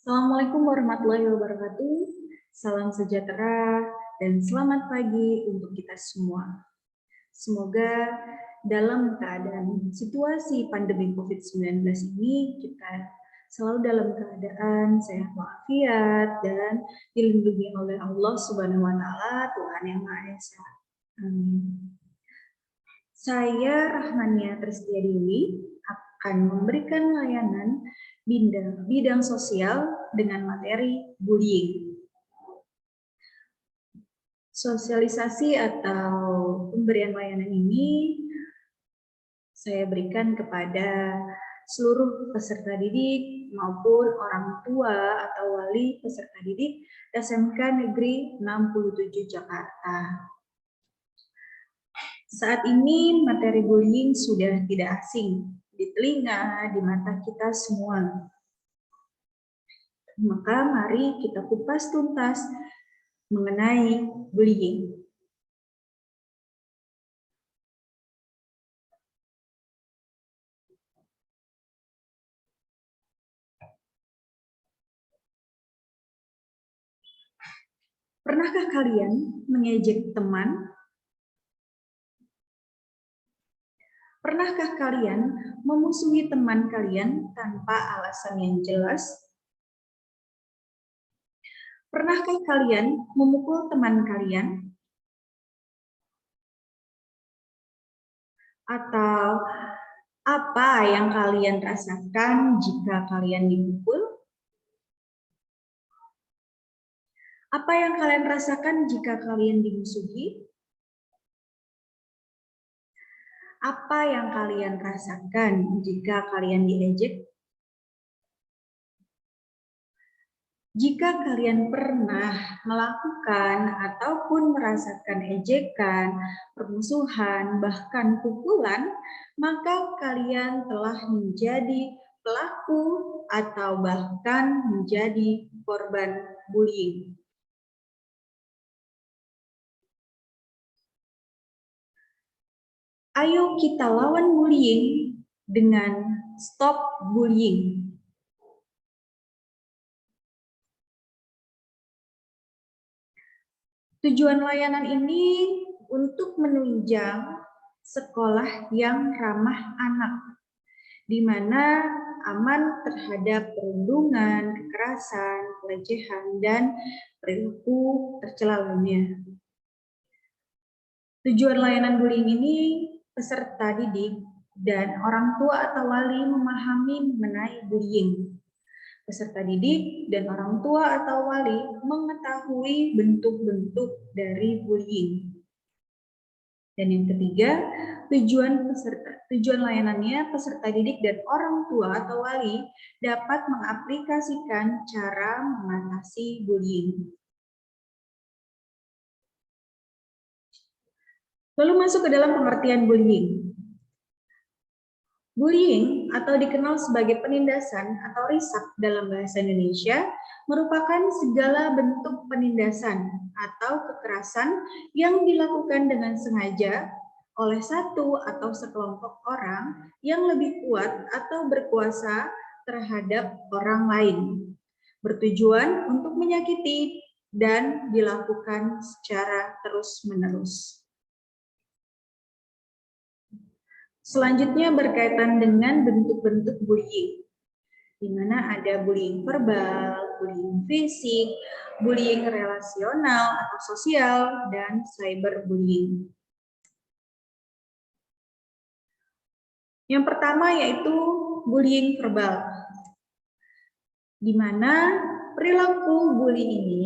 Assalamualaikum warahmatullahi wabarakatuh. Salam sejahtera dan selamat pagi untuk kita semua. Semoga dalam keadaan situasi pandemi COVID-19 ini kita selalu dalam keadaan sehat walafiat dan dilindungi oleh Allah Subhanahu wa taala, Tuhan yang Maha Esa. Amin. Saya Rahmania Tristia Dewi akan memberikan layanan bidang sosial dengan materi bullying. Sosialisasi atau pemberian layanan ini saya berikan kepada seluruh peserta didik maupun orang tua atau wali peserta didik SMK Negeri 67 Jakarta. Saat ini materi bullying sudah tidak asing di telinga, di mata kita semua. Maka mari kita kupas tuntas mengenai bullying. Pernahkah kalian mengejek teman? Pernahkah kalian memusuhi teman kalian tanpa alasan yang jelas? Pernahkah kalian memukul teman kalian? Atau apa yang kalian rasakan jika kalian dipukul? Apa yang kalian rasakan jika kalian dimusuhi? Apa yang kalian rasakan jika kalian diejek? Jika kalian pernah melakukan ataupun merasakan ejekan, permusuhan, bahkan pukulan, maka kalian telah menjadi pelaku atau bahkan menjadi korban bullying. Ayo kita lawan bullying dengan stop bullying. Tujuan layanan ini untuk menunjang sekolah yang ramah anak, di mana aman terhadap perundungan, kekerasan, pelecehan, dan perilaku tercela lainnya. Tujuan layanan bullying ini peserta didik dan orang tua atau wali memahami mengenai bullying. Peserta didik dan orang tua atau wali mengetahui bentuk-bentuk dari bullying. Dan yang ketiga, tujuan layanannya peserta didik dan orang tua atau wali dapat mengaplikasikan cara mengatasi bullying. Lalu masuk ke dalam pengertian bullying. Bullying atau dikenal sebagai penindasan atau risak dalam bahasa Indonesia merupakan segala bentuk penindasan atau kekerasan yang dilakukan dengan sengaja oleh satu atau sekelompok orang yang lebih kuat atau berkuasa terhadap orang lain, bertujuan untuk menyakiti dan dilakukan secara terus-menerus. Selanjutnya berkaitan dengan bentuk-bentuk bullying, di mana ada bullying verbal, bullying fisik, bullying relasional atau sosial, dan cyberbullying. Yang pertama yaitu bullying verbal, di mana perilaku bully ini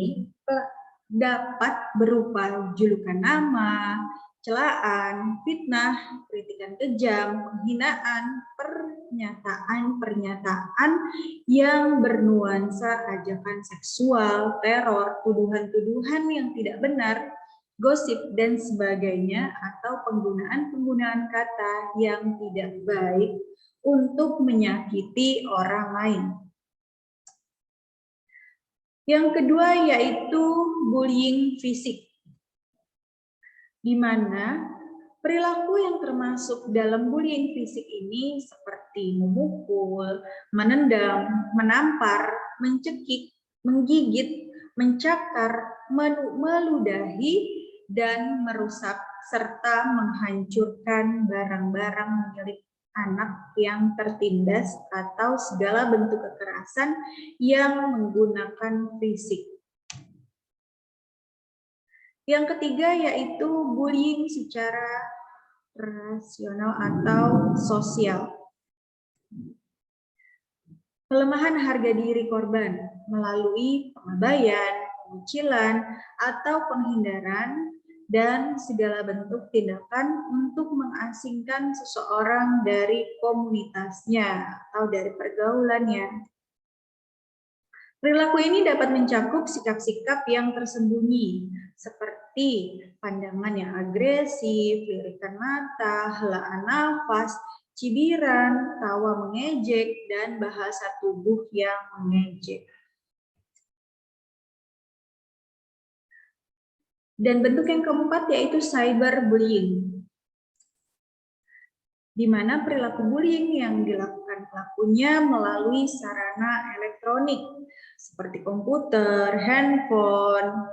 dapat berupa julukan nama, celaan, fitnah, kritikan kejam, penghinaan, pernyataan-pernyataan yang bernuansa ajakan seksual, teror, tuduhan-tuduhan yang tidak benar, gosip, dan sebagainya, atau penggunaan-penggunaan kata yang tidak baik untuk menyakiti orang lain. Yang kedua yaitu bullying fisik, di mana perilaku yang termasuk dalam bullying fisik ini seperti memukul, menendang, menampar, mencekik, menggigit, mencakar, meludahi, dan merusak, serta menghancurkan barang-barang milik anak yang tertindas atau segala bentuk kekerasan yang menggunakan fisik. Yang ketiga yaitu bullying secara rasional atau sosial. Pelemahan harga diri korban melalui pengabaian, pengucilan, atau penghindaran, dan segala bentuk tindakan untuk mengasingkan seseorang dari komunitasnya atau dari pergaulannya. Perilaku ini dapat mencakup sikap-sikap yang tersembunyi, seperti pandangan yang agresif, lirikan mata, helaan nafas, cibiran, tawa mengejek, dan bahasa tubuh yang mengejek. Dan bentuk yang keempat yaitu cyberbullying, di mana perilaku bullying yang dilakukan pelakunya melalui sarana elektronik, seperti komputer, handphone,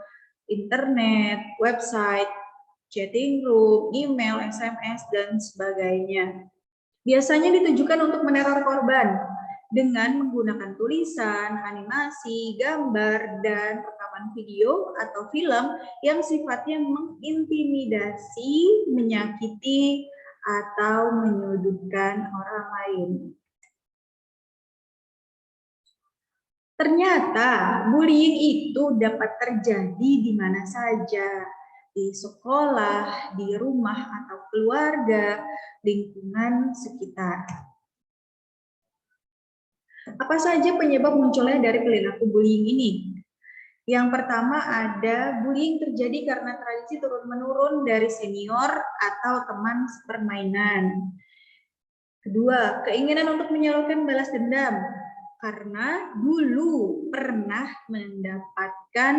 internet, website, chatting room, email, SMS, dan sebagainya. Biasanya ditujukan untuk meneror korban dengan menggunakan tulisan, animasi, gambar, dan rekaman video atau film yang sifatnya mengintimidasi, menyakiti, atau menyudutkan orang lain. Ternyata bullying itu dapat terjadi di mana saja, di sekolah, di rumah atau keluarga, lingkungan sekitar. Apa saja penyebab munculnya dari perilaku bullying ini? Yang pertama ada bullying terjadi karena tradisi turun-menurun dari senior atau teman sepermainan. Kedua, keinginan untuk menyalurkan balas dendam. Karena dulu pernah mendapatkan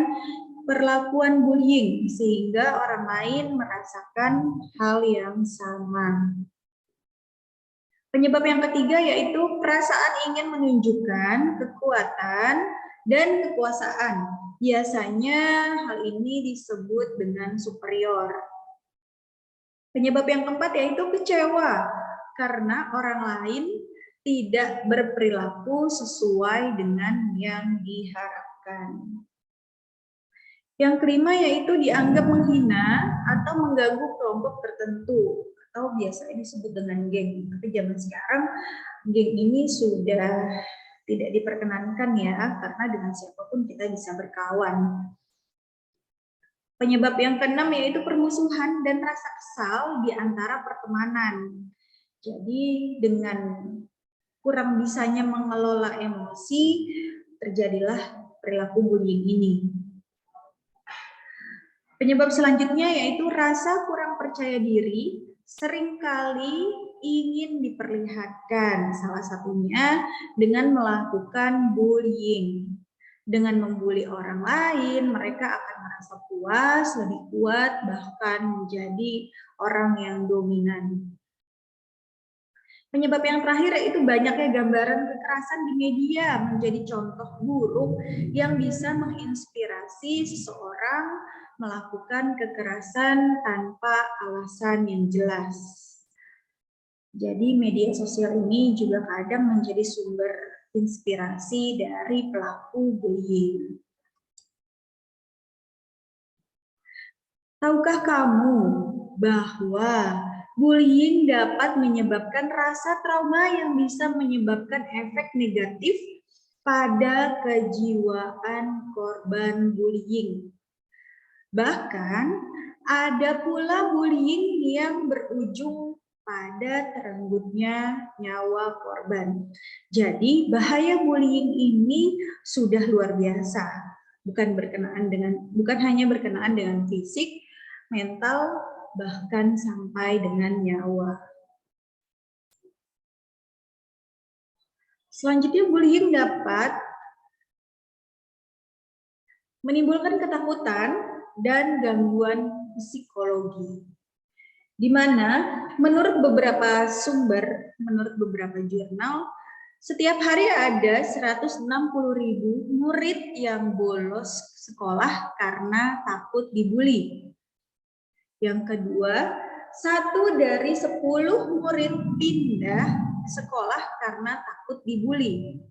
perlakuan bullying sehingga orang lain merasakan hal yang sama. Penyebab yang ketiga yaitu perasaan ingin menunjukkan kekuatan dan kekuasaan. Biasanya hal ini disebut dengan superior. Penyebab yang keempat yaitu kecewa karena orang lain tidak berperilaku sesuai dengan yang diharapkan. Yang kelima yaitu dianggap menghina atau mengganggu kelompok tertentu atau biasanya disebut dengan geng. Tapi zaman sekarang geng ini sudah tidak diperkenankan ya, karena dengan siapapun kita bisa berkawan. Penyebab yang keenam yaitu permusuhan dan rasa kesal di antara pertemanan. Jadi dengan kurang bisanya mengelola emosi, terjadilah perilaku bullying ini. Penyebab selanjutnya yaitu rasa kurang percaya diri, seringkali ingin diperlihatkan, salah satunya dengan melakukan bullying. Dengan membuli orang lain, mereka akan merasa puas, lebih kuat, bahkan menjadi orang yang dominan. Penyebab yang terakhir yaitu banyaknya gambaran kekerasan di media menjadi contoh buruk yang bisa menginspirasi seseorang melakukan kekerasan tanpa alasan yang jelas. Jadi media sosial ini juga kadang menjadi sumber inspirasi dari pelaku bullying. Tahukah kamu bahwa bullying dapat menyebabkan rasa trauma yang bisa menyebabkan efek negatif pada kejiwaan korban bullying? Bahkan ada pula bullying yang berujung pada terenggutnya nyawa korban. Jadi bahaya bullying ini sudah luar biasa, bukan hanya berkenaan dengan fisik, mental, bahkan sampai dengan nyawa. Selanjutnya, bullying dapat menimbulkan ketakutan dan gangguan psikologi. Di mana menurut beberapa sumber, menurut beberapa jurnal, Setiap hari ada 160.000 murid yang bolos sekolah karena takut dibully. Yang kedua, 1 dari 10 murid pindah sekolah karena takut dibully.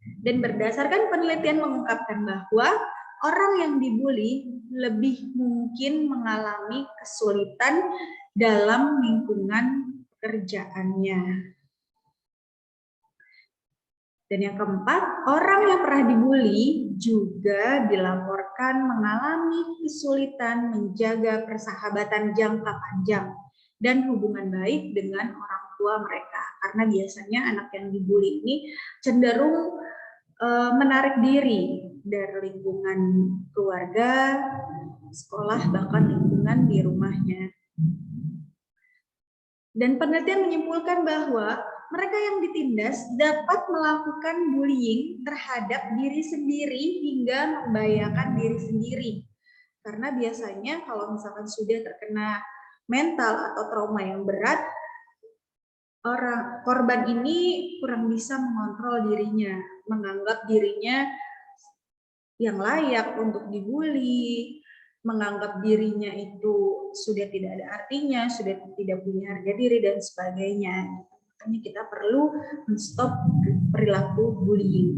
Dan berdasarkan penelitian mengungkapkan bahwa orang yang dibully lebih mungkin mengalami kesulitan dalam lingkungan pekerjaannya. Dan yang keempat, orang yang pernah dibully juga dilaporkan mengalami kesulitan menjaga persahabatan jangka panjang dan hubungan baik dengan orang tua mereka. Karena biasanya anak yang dibully ini cenderung menarik diri dari lingkungan keluarga, sekolah, bahkan lingkungan di rumahnya. Dan penelitian menyimpulkan bahwa mereka yang ditindas dapat melakukan bullying terhadap diri sendiri hingga membahayakan diri sendiri. Karena biasanya kalau misalkan sudah terkena mental atau trauma yang berat, orang korban ini kurang bisa mengontrol dirinya, menganggap dirinya yang layak untuk dibully, menganggap dirinya itu sudah tidak ada artinya, sudah tidak punya harga diri dan sebagainya. Makanya kita perlu menstop perilaku bullying.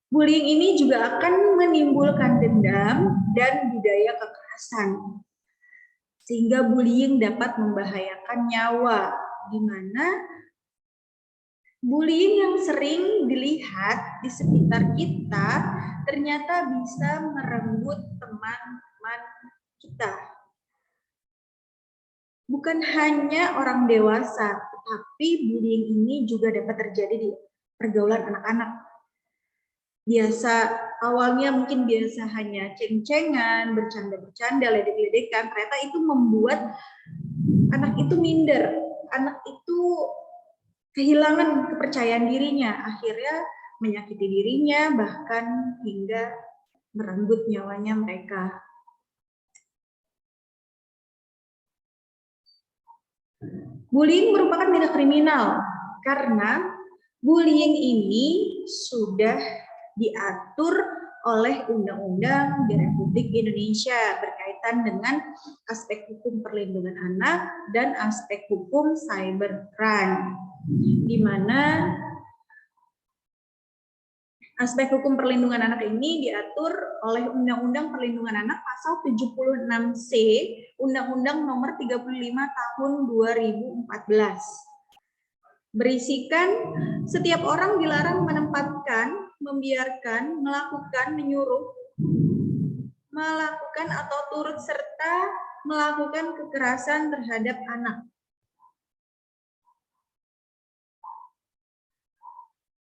Bullying ini juga akan menimbulkan dendam dan budaya kekerasan. Sehingga bullying dapat membahayakan nyawa, di mana bullying yang sering dilihat di sekitar kita ternyata bisa merenggut teman-teman kita. Bukan hanya orang dewasa, tetapi bullying ini juga dapat terjadi di pergaulan anak-anak. Awalnya mungkin biasa hanya ceng-cengan, bercanda-bercanda, ledek-ledekan, ternyata itu membuat anak itu minder, anak itu kehilangan kepercayaan dirinya, akhirnya menyakiti dirinya, bahkan hingga merenggut nyawanya mereka. Bullying merupakan tindak kriminal karena bullying ini sudah diatur oleh undang-undang di Republik Indonesia berkaitan dengan aspek hukum perlindungan anak dan aspek hukum cybercrime, di mana aspek hukum perlindungan anak ini diatur oleh Undang-Undang Perlindungan Anak pasal 76C Undang-Undang nomor 35 tahun 2014. Berisikan setiap orang dilarang menempatkan, membiarkan, melakukan, menyuruh, melakukan atau turut serta melakukan kekerasan terhadap anak.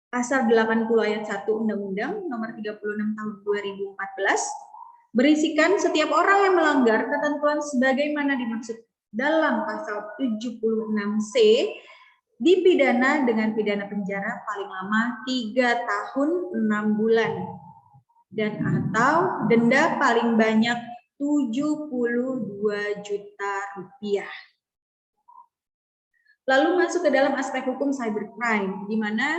Pasal 80 ayat 1 Undang-Undang nomor 36 tahun 2014 berisikan setiap orang yang melanggar ketentuan sebagaimana dimaksud dalam pasal 76C dipidana dengan pidana penjara paling lama 3 tahun 6 bulan dan atau denda paling banyak 72 juta rupiah. Lalu masuk ke dalam aspek hukum cybercrime, di mana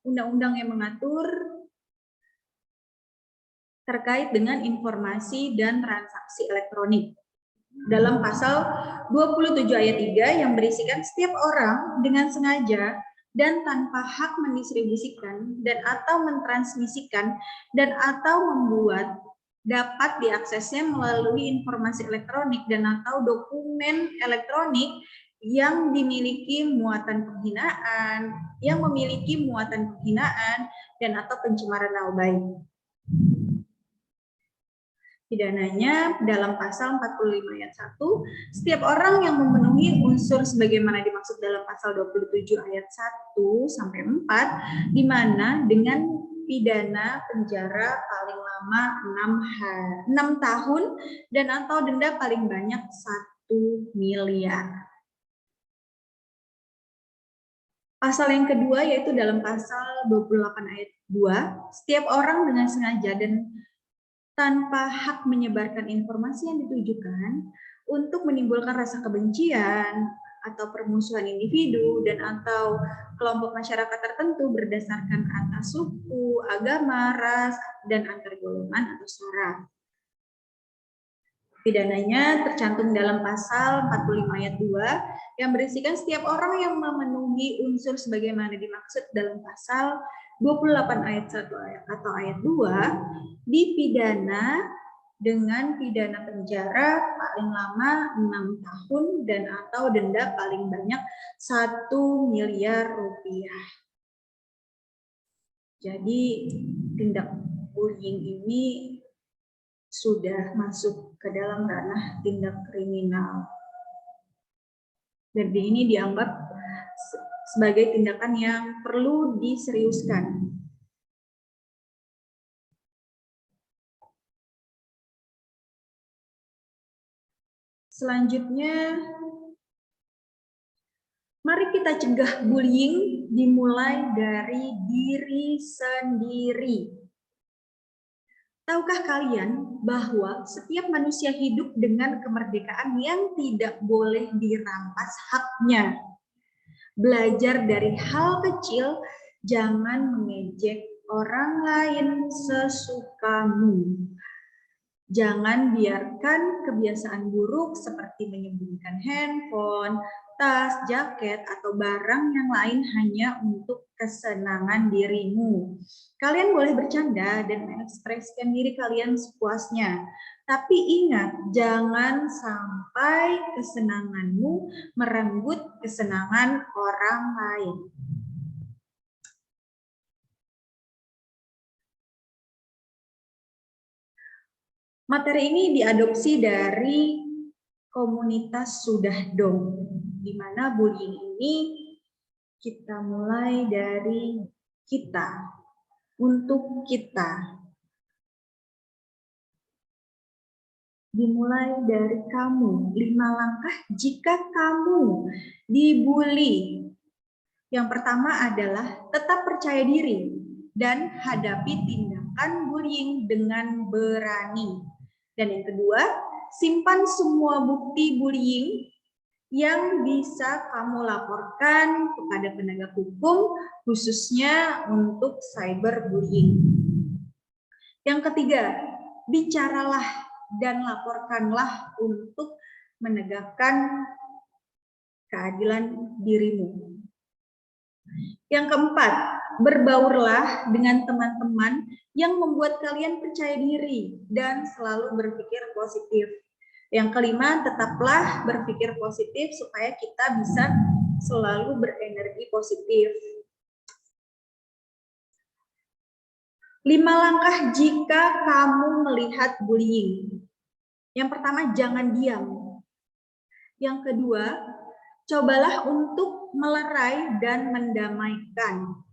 undang-undang yang mengatur terkait dengan informasi dan transaksi elektronik. Dalam pasal 27 ayat 3 yang berisikan setiap orang dengan sengaja dan tanpa hak mendistribusikan dan atau mentransmisikan dan atau membuat dapat diaksesnya melalui informasi elektronik dan atau dokumen elektronik yang dimiliki muatan penghinaan, yang memiliki muatan penghinaan dan atau pencemaran nama baik. Pidananya dalam pasal 45 ayat 1, setiap orang yang memenuhi unsur sebagaimana dimaksud dalam pasal 27 ayat 1 sampai 4, di mana dengan pidana penjara paling lama 6 tahun dan atau denda paling banyak 1 miliar. Pasal yang kedua yaitu dalam pasal 28 ayat 2, setiap orang dengan sengaja dan tanpa hak menyebarkan informasi yang ditujukan untuk menimbulkan rasa kebencian atau permusuhan individu dan atau kelompok masyarakat tertentu berdasarkan atas suku, agama, ras, dan antar golongan atau sara. Pidananya tercantum dalam pasal 45 ayat 2 yang berisikan setiap orang yang memenuhi unsur sebagaimana dimaksud dalam pasal 28 ayat 1 atau ayat 2 dipidana dengan pidana penjara paling lama 6 tahun dan atau denda paling banyak 1 miliar rupiah. Jadi tindak bullying ini sudah masuk ke dalam ranah tindak kriminal. Dan ini dianggap sebagai tindakan yang perlu diseriuskan. Selanjutnya, mari kita cegah bullying dimulai dari diri sendiri. Tahukah kalian bahwa setiap manusia hidup dengan kemerdekaan yang tidak boleh dirampas haknya? Belajar dari hal kecil, jangan mengejek orang lain sesukamu. Jangan biarkan kebiasaan buruk seperti menyembunyikan handphone, tas, jaket, atau barang yang lain hanya untuk kesenangan dirimu. Kalian boleh bercanda dan mengekspresikan diri kalian sepuasnya. Tapi ingat, jangan sampai kesenanganmu merenggut kesenangan orang lain. Materi ini diadopsi dari komunitas Sudah Dong, di mana bullying ini kita mulai dari kita, untuk kita. Dimulai dari kamu, 5 langkah jika kamu dibully. Yang pertama adalah tetap percaya diri dan hadapi tindakan bullying dengan berani. Dan yang kedua, simpan semua bukti bullying yang bisa kamu laporkan kepada penegak hukum, khususnya untuk cyberbullying. Yang ketiga, bicaralah dan laporkanlah untuk menegakkan keadilan dirimu. Yang keempat, berbaurlah dengan teman-teman yang membuat kalian percaya diri dan selalu berpikir positif. Yang kelima, tetaplah berpikir positif supaya kita bisa selalu berenergi positif. 5 langkah jika kamu melihat bullying. Yang pertama, jangan diam. Yang kedua, cobalah untuk melerai dan mendamaikan.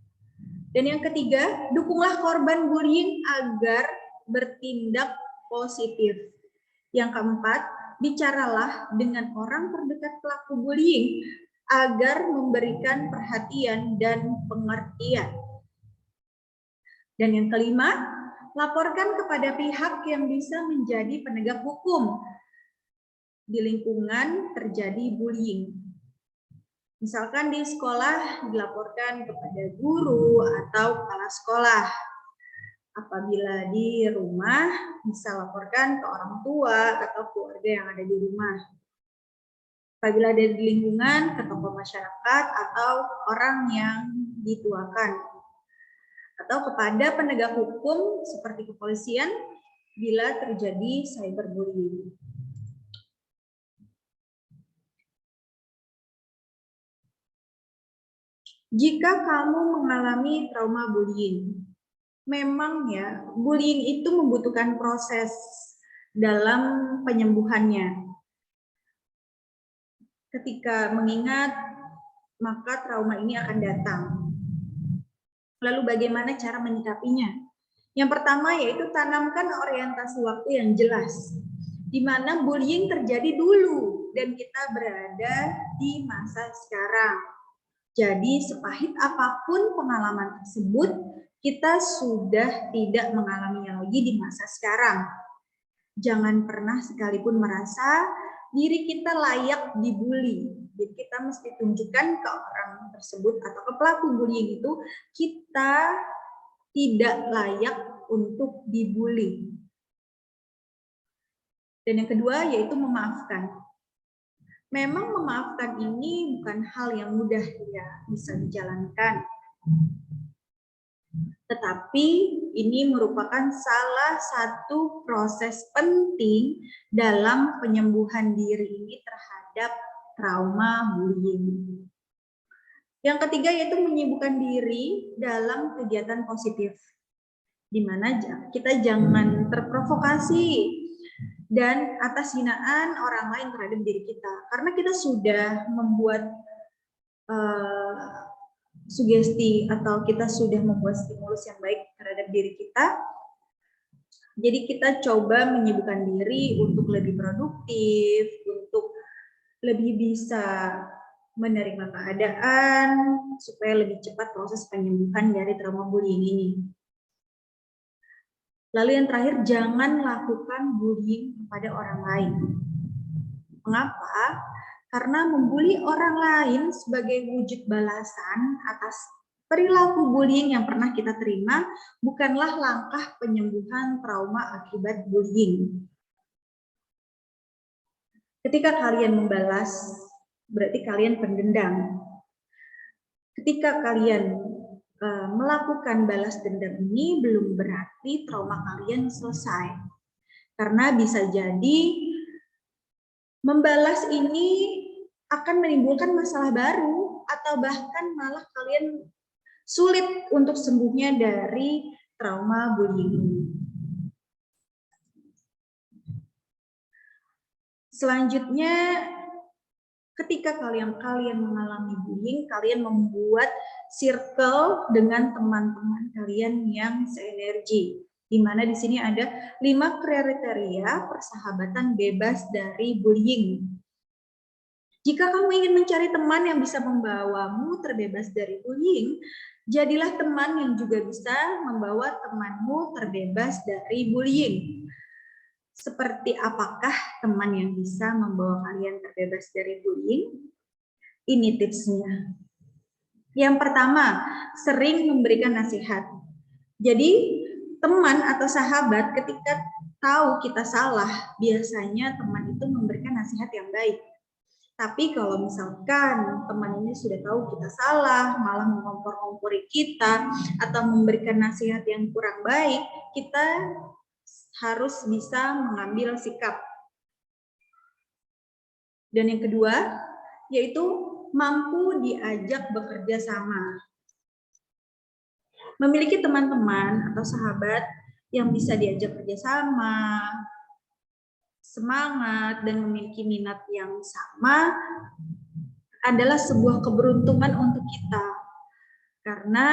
Dan yang ketiga, dukunglah korban bullying agar bertindak positif. Yang keempat, bicaralah dengan orang terdekat pelaku bullying agar memberikan perhatian dan pengertian. Dan yang kelima, laporkan kepada pihak yang bisa menjadi penegak hukum di lingkungan terjadi bullying. Misalkan di sekolah dilaporkan kepada guru atau kepala sekolah. Apabila di rumah bisa laporkan ke orang tua atau keluarga yang ada di rumah. Apabila ada di lingkungan, ke tokoh masyarakat atau orang yang dituakan. Atau kepada penegak hukum seperti kepolisian bila terjadi cyberbullying. Jika kamu mengalami trauma bullying, memang ya, bullying itu membutuhkan proses dalam penyembuhannya. Ketika mengingat, maka trauma ini akan datang. Lalu bagaimana cara menyikapinya? Yang pertama yaitu tanamkan orientasi waktu yang jelas, di mana bullying terjadi dulu dan kita berada di masa sekarang. Jadi sepahit apapun pengalaman tersebut, kita sudah tidak mengalaminya lagi di masa sekarang. Jangan pernah sekalipun merasa diri kita layak dibully. Jadi kita mesti tunjukkan ke orang tersebut atau ke pelaku bullying itu kita tidak layak untuk dibully. Dan yang kedua yaitu memaafkan. Memang memaafkan ini bukan hal yang mudah ya bisa dijalankan. Tetapi ini merupakan salah satu proses penting dalam penyembuhan diri ini terhadap trauma bullying. Yang ketiga yaitu menyibukkan diri dalam kegiatan positif, di mana kita jangan terprovokasi dan atas hinaan orang lain terhadap diri kita, karena kita sudah membuat sugesti atau kita sudah membuat stimulus yang baik terhadap diri kita. Jadi kita coba menyibukkan diri untuk lebih produktif, untuk lebih bisa menerima keadaan supaya lebih cepat proses penyembuhan dari trauma bullying ini. Lalu yang terakhir, jangan lakukan bullying kepada orang lain. Mengapa? Karena membuli orang lain sebagai wujud balasan atas perilaku bullying yang pernah kita terima bukanlah langkah penyembuhan trauma akibat bullying. Ketika kalian membalas, berarti kalian pendendam. Ketika kalian melakukan balas dendam ini belum berarti trauma kalian selesai. Karena bisa jadi membalas ini akan menimbulkan masalah baru atau bahkan malah kalian sulit untuk sembuhnya dari trauma bullying ini. Selanjutnya, ketika kalian mengalami bullying, kalian membuat circle dengan teman-teman kalian yang seenergi. Di mana di sini ada 5 kriteria persahabatan bebas dari bullying. Jika kamu ingin mencari teman yang bisa membawamu terbebas dari bullying, jadilah teman yang juga bisa membawa temanmu terbebas dari bullying. Seperti apakah teman yang bisa membawa kalian terbebas dari bullying? Ini tipsnya. Yang pertama, sering memberikan nasihat. Jadi, teman atau sahabat ketika tahu kita salah, biasanya teman itu memberikan nasihat yang baik. Tapi kalau misalkan teman ini sudah tahu kita salah, malah mengompor-ngompori kita, atau memberikan nasihat yang kurang baik, kita harus bisa mengambil sikap. Dan yang kedua, yaitu mampu diajak bekerja sama. Memiliki teman-teman atau sahabat yang bisa diajak kerjasama, semangat, dan memiliki minat yang sama adalah sebuah keberuntungan untuk kita. Karena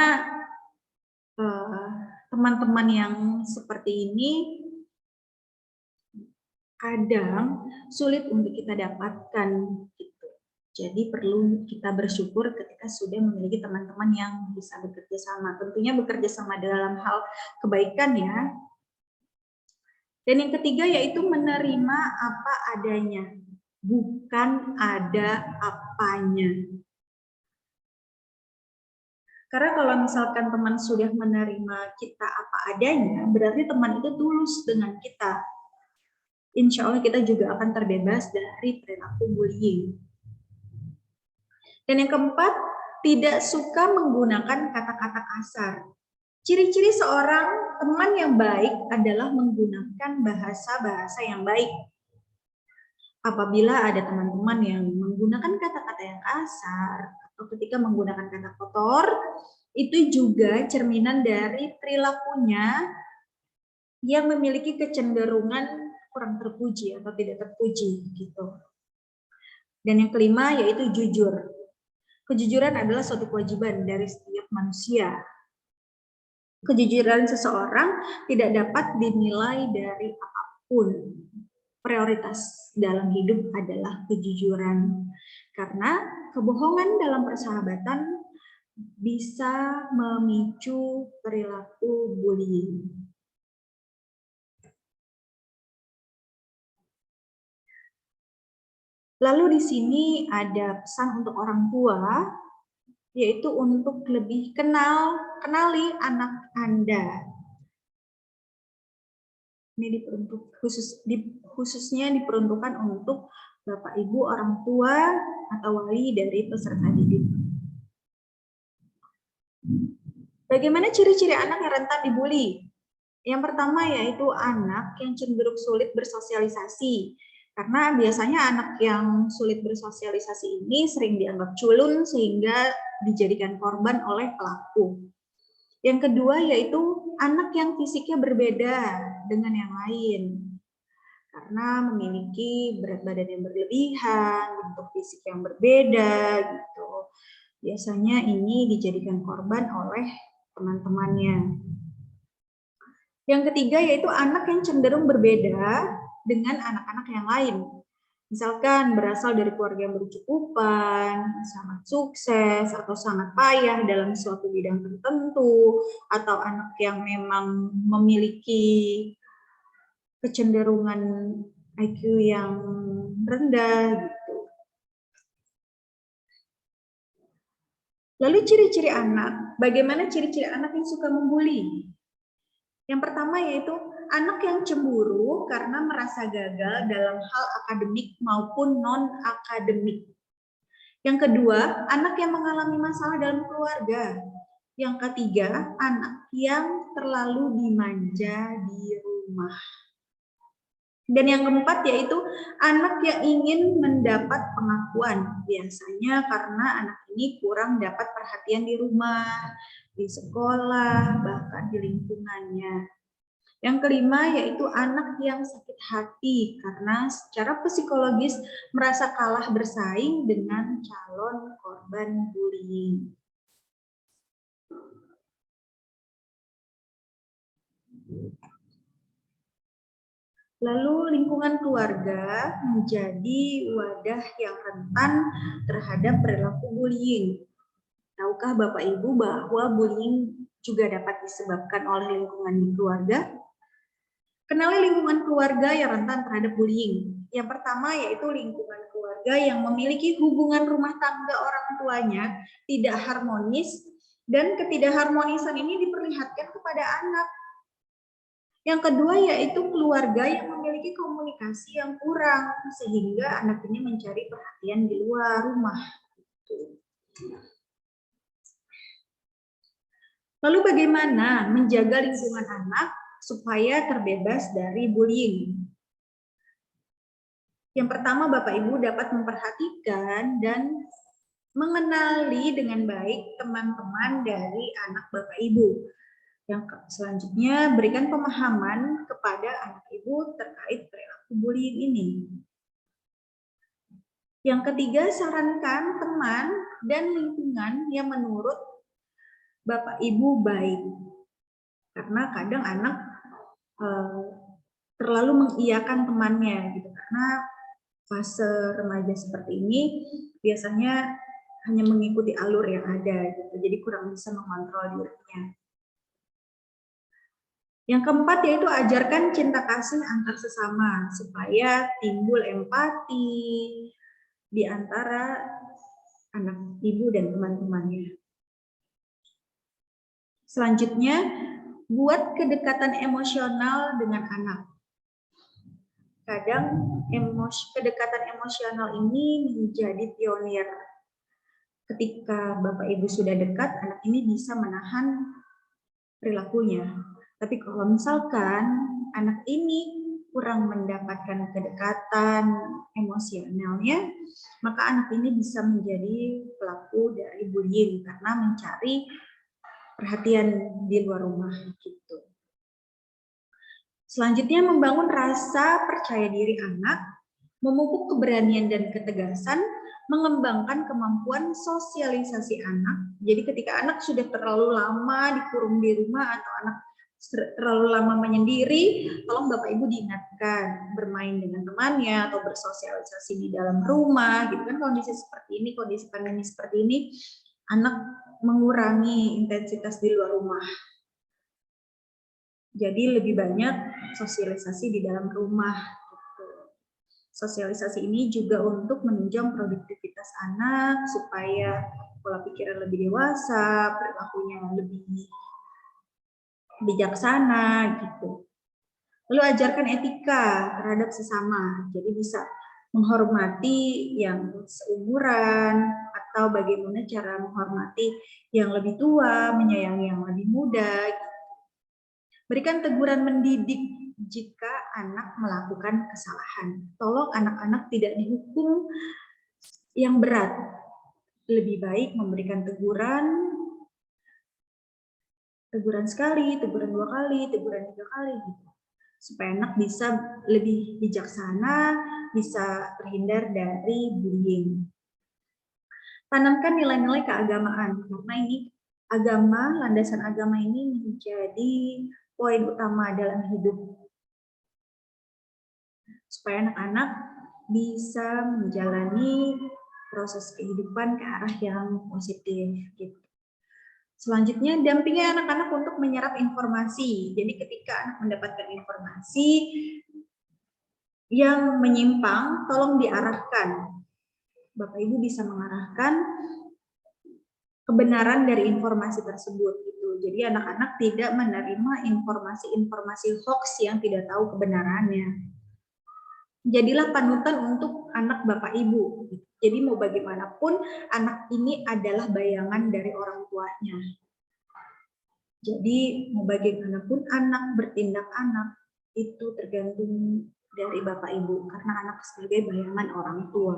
teman-teman yang seperti ini kadang sulit untuk kita dapatkan gitu. Jadi perlu kita bersyukur ketika sudah memiliki teman-teman yang bisa bekerja sama. Tentunya bekerja sama dalam hal kebaikan ya. Dan yang ketiga yaitu menerima apa adanya, bukan ada apanya. Karena kalau misalkan teman sudah menerima kita apa adanya, berarti teman itu tulus dengan kita. Insya Allah kita juga akan terbebas dari perilaku bullying. Dan yang keempat, tidak suka menggunakan kata-kata kasar. Ciri-ciri seorang teman yang baik adalah menggunakan bahasa-bahasa yang baik. Apabila ada teman-teman yang menggunakan kata-kata yang kasar, atau ketika menggunakan kata kotor, itu juga cerminan dari perilakunya yang memiliki kecenderungan kurang terpuji atau tidak terpuji gitu. Dan yang kelima yaitu jujur. Kejujuran adalah suatu kewajiban dari setiap manusia. Kejujuran seseorang tidak dapat dinilai dari apapun. Prioritas dalam hidup adalah kejujuran. Karena kebohongan dalam persahabatan bisa memicu perilaku bullying. Lalu di sini ada pesan untuk orang tua, yaitu untuk lebih kenali anak Anda. Ini khususnya diperuntukkan untuk Bapak Ibu orang tua atau wali dari peserta didik. Bagaimana ciri-ciri anak yang rentan dibully? Yang pertama yaitu anak yang cenderung sulit bersosialisasi. Karena biasanya anak yang sulit bersosialisasi ini sering dianggap culun sehingga dijadikan korban oleh pelaku. Yang kedua yaitu anak yang fisiknya berbeda dengan yang lain. Karena memiliki berat badan yang berlebihan, bentuk fisik yang berbeda gitu. Biasanya ini dijadikan korban oleh teman-temannya. Yang ketiga yaitu anak yang cenderung berbeda dengan anak-anak yang lain. Misalkan berasal dari keluarga yang berkecukupan, sangat sukses, atau sangat payah dalam suatu bidang tertentu, atau anak yang memang memiliki kecenderungan IQ yang rendah gitu. Lalu ciri-ciri anak, bagaimana ciri-ciri anak yang suka membuli? Yang pertama yaitu anak yang cemburu karena merasa gagal dalam hal akademik maupun non-akademik. Yang kedua, anak yang mengalami masalah dalam keluarga. Yang ketiga, anak yang terlalu dimanja di rumah. Dan yang keempat yaitu anak yang ingin mendapat pengakuan. Biasanya karena anak ini kurang dapat perhatian di rumah, di sekolah, bahkan di lingkungannya. Yang kelima yaitu anak yang sakit hati karena secara psikologis merasa kalah bersaing dengan calon korban bullying. Lalu lingkungan keluarga menjadi wadah yang rentan terhadap perilaku bullying. Tahukah Bapak Ibu bahwa bullying juga dapat disebabkan oleh lingkungan di keluarga? Kenali lingkungan keluarga yang rentan terhadap bullying. Yang pertama yaitu lingkungan keluarga yang memiliki hubungan rumah tangga orang tuanya tidak harmonis dan ketidakharmonisan ini diperlihatkan kepada anak. Yang kedua yaitu keluarga yang memiliki komunikasi yang kurang sehingga anak ini mencari perhatian di luar rumah. Lalu bagaimana menjaga lingkungan anak supaya terbebas dari bullying? Yang pertama, Bapak Ibu dapat memperhatikan dan mengenali dengan baik teman-teman dari anak Bapak Ibu. Yang selanjutnya, berikan pemahaman kepada anak Ibu terkait perilaku bullying ini. Yang ketiga, sarankan teman dan lingkungan yang menurut Bapak Ibu baik. Karena kadang anak terlalu mengiyakan temannya gitu, karena fase remaja seperti ini biasanya hanya mengikuti alur yang ada gitu, jadi kurang bisa mengontrol dirinya. Yang keempat yaitu ajarkan cinta kasih antar sesama supaya timbul empati di antara anak ibu dan teman-temannya. Selanjutnya, buat kedekatan emosional dengan anak. Kadang kedekatan emosional ini menjadi pionir. Ketika Bapak Ibu sudah dekat, anak ini bisa menahan perilakunya. Tapi kalau misalkan anak ini kurang mendapatkan kedekatan emosionalnya, maka anak ini bisa menjadi pelaku dari bullying karena mencari perhatian di luar rumah gitu. Selanjutnya, membangun rasa percaya diri anak, memupuk keberanian dan ketegasan, mengembangkan kemampuan sosialisasi anak. Jadi ketika anak sudah terlalu lama dikurung di rumah atau anak terlalu lama menyendiri, tolong Bapak Ibu diingatkan bermain dengan temannya atau bersosialisasi di dalam rumah, gitu kan. Kondisi seperti ini, kondisi pandemi seperti ini, anak mengurangi intensitas di luar rumah. Jadi lebih banyak sosialisasi di dalam rumah. Gitu. Sosialisasi ini juga untuk menunjang produktivitas anak supaya pola pikiran lebih dewasa, perilakunya lebih bijaksana gitu. Lalu ajarkan etika terhadap sesama, jadi bisa menghormati yang seumuran atau bagaimana cara menghormati yang lebih tua, menyayangi yang lebih muda. Berikan teguran mendidik jika anak melakukan kesalahan. Tolong anak-anak tidak dihukum yang berat. Lebih baik memberikan teguran sekali, teguran 2 kali, teguran 3 kali gitu. Supaya anak bisa lebih bijaksana, bisa terhindar dari bullying. Tanamkan nilai-nilai keagamaan, karena ini landasan agama ini menjadi poin utama dalam hidup. Supaya anak-anak bisa menjalani proses kehidupan ke arah yang positif gitu. Selanjutnya, dampingi anak-anak untuk menyerap informasi. Jadi ketika anak mendapatkan informasi yang menyimpang, tolong diarahkan. Bapak Ibu bisa mengarahkan kebenaran dari informasi tersebut gitu. Jadi anak-anak tidak menerima informasi-informasi hoax yang tidak tahu kebenarannya. Jadilah panutan untuk anak Bapak Ibu. Jadi mau bagaimanapun anak ini adalah bayangan dari orang tuanya. Jadi mau bagaimanapun anak bertindak anak itu tergantung dari Bapak Ibu karena anak sebagai bayangan orang tua.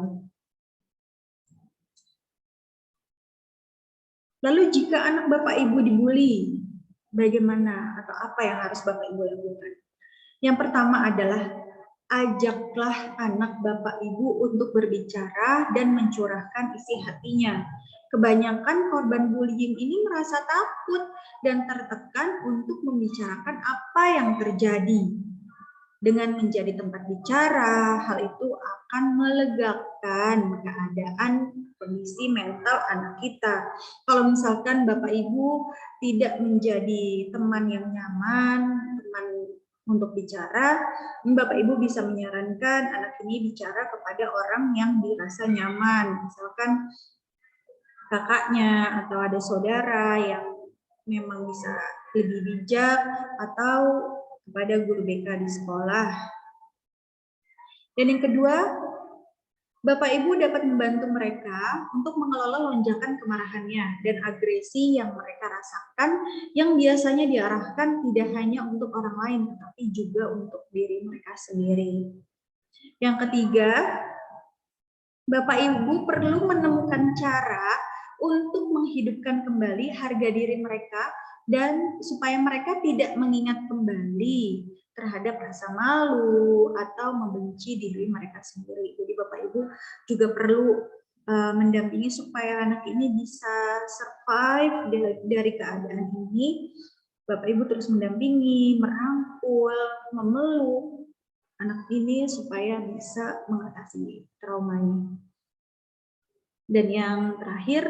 Lalu jika anak Bapak Ibu dibully, bagaimana atau apa yang harus Bapak Ibu lakukan? Yang pertama adalah ajaklah anak Bapak Ibu untuk berbicara dan mencurahkan isi hatinya. Kebanyakan korban bullying ini merasa takut dan tertekan untuk membicarakan apa yang terjadi. Dengan menjadi tempat bicara, hal itu akan melegakan keadaan kondisi mental anak kita. Kalau misalkan Bapak Ibu tidak menjadi teman yang nyaman, teman untuk bicara, Bapak Ibu bisa menyarankan anak ini bicara kepada orang yang dirasa nyaman, misalkan kakaknya atau ada saudara yang memang bisa lebih bijak atau kepada guru BK di sekolah. Dan yang kedua, Bapak Ibu dapat membantu mereka untuk mengelola lonjakan kemarahannya dan agresi yang mereka rasakan yang biasanya diarahkan tidak hanya untuk orang lain tetapi juga untuk diri mereka sendiri. Yang ketiga, Bapak Ibu perlu menemukan cara untuk menghidupkan kembali harga diri mereka dan supaya mereka tidak mengingat kembali terhadap rasa malu atau membenci diri mereka sendiri. Jadi Bapak Ibu juga perlu mendampingi supaya anak ini bisa survive dari keadaan ini. Bapak Ibu terus mendampingi, merangkul, memeluk anak ini supaya bisa mengatasi traumanya. Dan yang terakhir,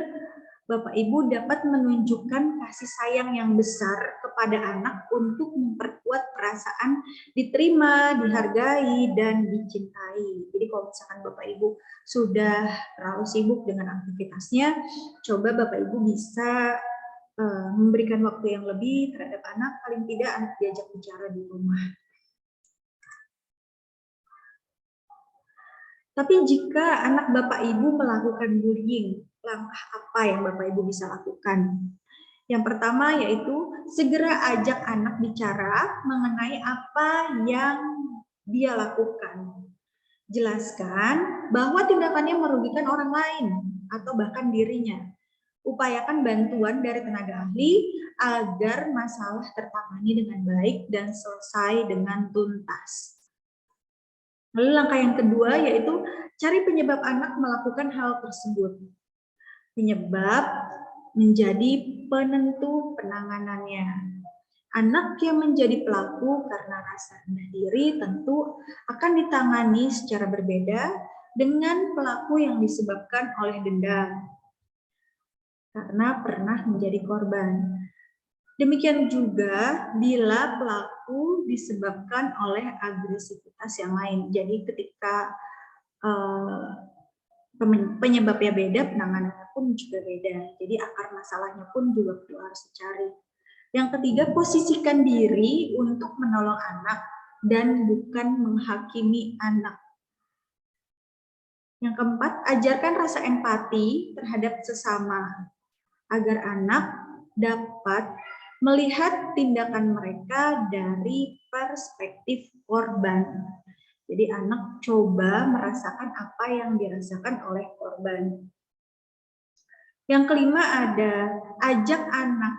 Bapak Ibu dapat menunjukkan kasih sayang yang besar kepada anak untuk memperkuat perasaan diterima, dihargai, dan dicintai. Jadi kalau misalkan Bapak Ibu sudah terlalu sibuk dengan aktivitasnya, coba Bapak Ibu bisa memberikan waktu yang lebih terhadap anak, paling tidak anak diajak bicara di rumah. Tapi jika anak Bapak Ibu melakukan bullying, langkah apa yang Bapak Ibu bisa lakukan? Yang pertama yaitu segera ajak anak bicara mengenai apa yang dia lakukan. Jelaskan bahwa tindakannya merugikan orang lain atau bahkan dirinya. Upayakan bantuan dari tenaga ahli agar masalah tertangani dengan baik dan selesai dengan tuntas. Lalu langkah yang kedua yaitu cari penyebab anak melakukan hal tersebut. Penyebab menjadi penentu penanganannya. Anak yang menjadi pelaku karena rasa rendah diri tentu akan ditangani secara berbeda dengan pelaku yang disebabkan oleh dendam karena pernah menjadi korban. Demikian juga bila pelaku disebabkan oleh agresivitas yang lain. Jadi ketika penyebabnya beda, penanganannya pun juga beda. Jadi akar masalahnya pun juga harus dicari. Yang ketiga, posisikan diri untuk menolong anak dan bukan menghakimi anak. Yang keempat, ajarkan rasa empati terhadap sesama agar anak dapat melihat tindakan mereka dari perspektif korban. Jadi anak coba merasakan apa yang dirasakan oleh korban. Yang kelima ada ajak anak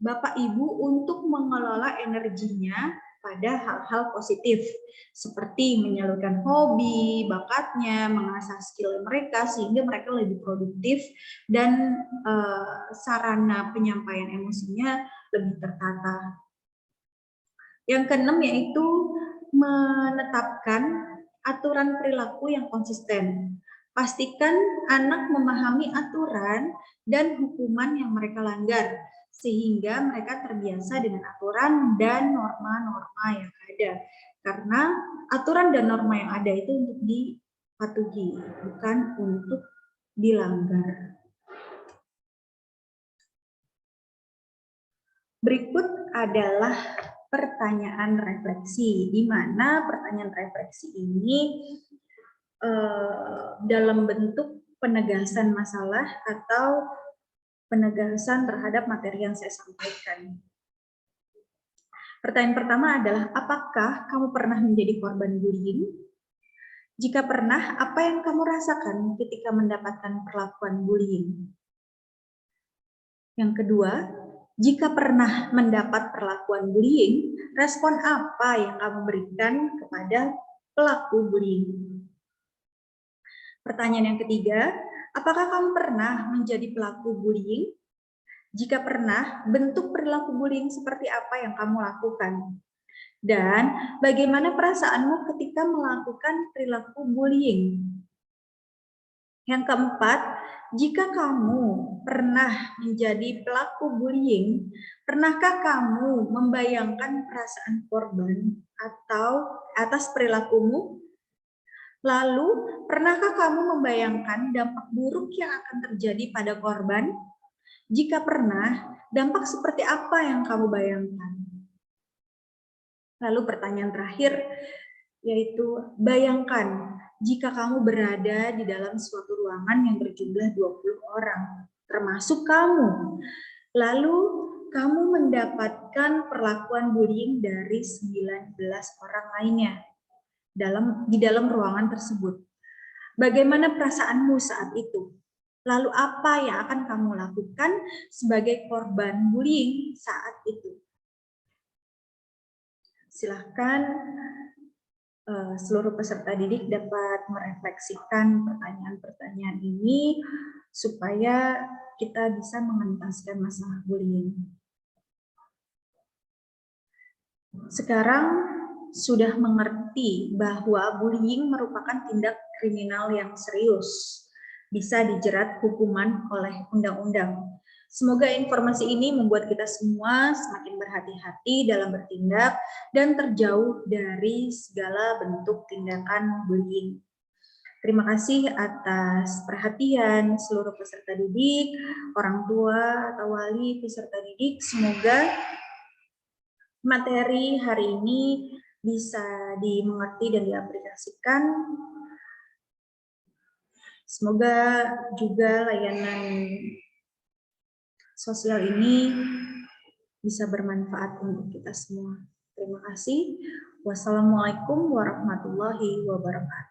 Bapak Ibu untuk mengelola energinya pada hal-hal positif seperti menyalurkan hobi, bakatnya, mengasah skill mereka sehingga mereka lebih produktif dan sarana penyampaian emosinya lebih tertata. Yang keenam yaitu menetapkan aturan perilaku yang konsisten. Pastikan anak memahami aturan dan hukuman yang mereka langgar sehingga mereka terbiasa dengan aturan dan norma-norma yang ada. Karena aturan dan norma yang ada itu untuk dipatuhi, bukan untuk dilanggar. Berikut adalah pertanyaan refleksi, di mana pertanyaan refleksi ini dalam bentuk penegasan masalah atau penegasan terhadap materi yang saya sampaikan. Pertanyaan pertama adalah, apakah kamu pernah menjadi korban bullying? Jika pernah, apa yang kamu rasakan ketika mendapatkan perlakuan bullying? Yang kedua, jika pernah mendapat perlakuan bullying, respon apa yang kamu berikan kepada pelaku bullying? Pertanyaan yang ketiga, apakah kamu pernah menjadi pelaku bullying? Jika pernah, bentuk perilaku bullying seperti apa yang kamu lakukan? Dan bagaimana perasaanmu ketika melakukan perilaku bullying? Yang keempat, jika kamu pernah menjadi pelaku bullying, pernahkah kamu membayangkan perasaan korban atau atas perilakumu? Lalu, pernahkah kamu membayangkan dampak buruk yang akan terjadi pada korban? Jika pernah, dampak seperti apa yang kamu bayangkan? Lalu pertanyaan terakhir, yaitu bayangkan jika kamu berada di dalam suatu ruangan yang berjumlah 20 orang, termasuk kamu. Lalu kamu mendapatkan perlakuan bullying dari 19 orang lainnya di dalam ruangan tersebut. Bagaimana perasaanmu saat itu? Lalu apa yang akan kamu lakukan sebagai korban bullying saat itu? Silahkan seluruh peserta didik dapat merefleksikan pertanyaan-pertanyaan ini supaya kita bisa mengentaskan masalah bullying. Sekarang sudah mengerti bahwa bullying merupakan tindak kriminal yang serius, bisa dijerat hukuman oleh undang-undang. Semoga informasi ini membuat kita semua semakin berhati-hati dalam bertindak dan terjauh dari segala bentuk tindakan bullying. Terima kasih atas perhatian seluruh peserta didik, orang tua atau wali peserta didik. Semoga materi hari ini bisa dimengerti dan diaplikasikan. Semoga juga layanan sosial ini bisa bermanfaat untuk kita semua. Terima kasih. Wassalamualaikum warahmatullahi wabarakatuh.